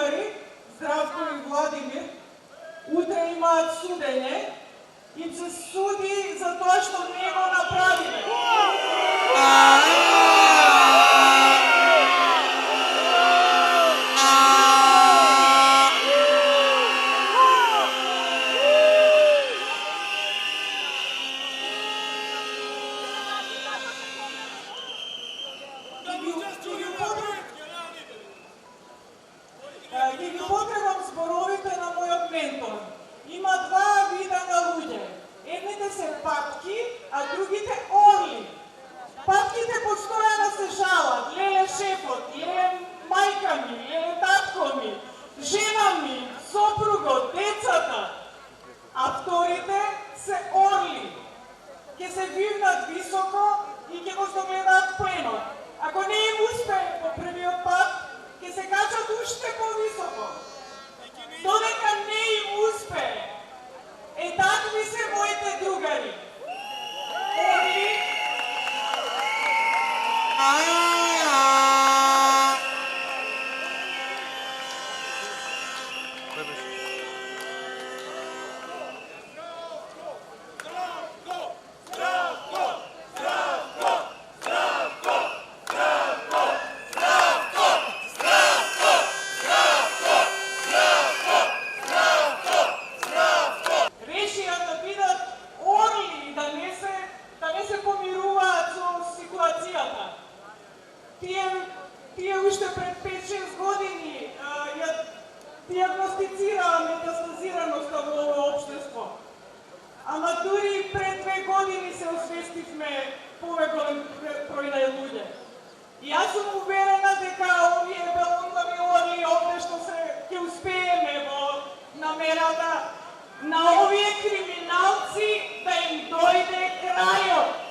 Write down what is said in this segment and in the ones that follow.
другари, Здравко и Владимир, утре имаат судење, им се суди за тоа што не го направиле. Ги потребам зборовите на мојот ментор. Има два вида на луѓе. Едните се патки, а другите орли. Патките постојано се жалат. Леле шефот, леле мајка ми, леле татко ми, жена ми, сопругот, децата. А вторите се орли. Ке се вивнат високо и ке го здогледаат пленот. Ако не им успее по првиот пат, ке се качат уште повисоко. Додека не им успее, такви се моите другари. Орли, тие уште пред 5-6 години ја диагностицираа метастазираноста во ова општество. Ама дури пред 2 години се освестивме повеќе број на луѓе. И јас сум уверена дека овие белонгави орли овде што се ќе успееме во намерата на овие криминалци да им дојде крајот.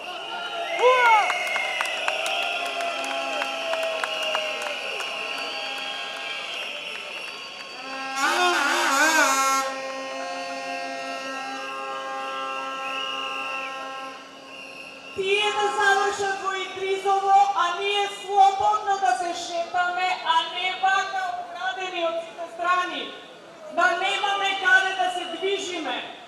Тие да завршат во Идризово, а ние слободно да се шетаме, а не вака оградени од сите страни. Да немаме каде да се движиме.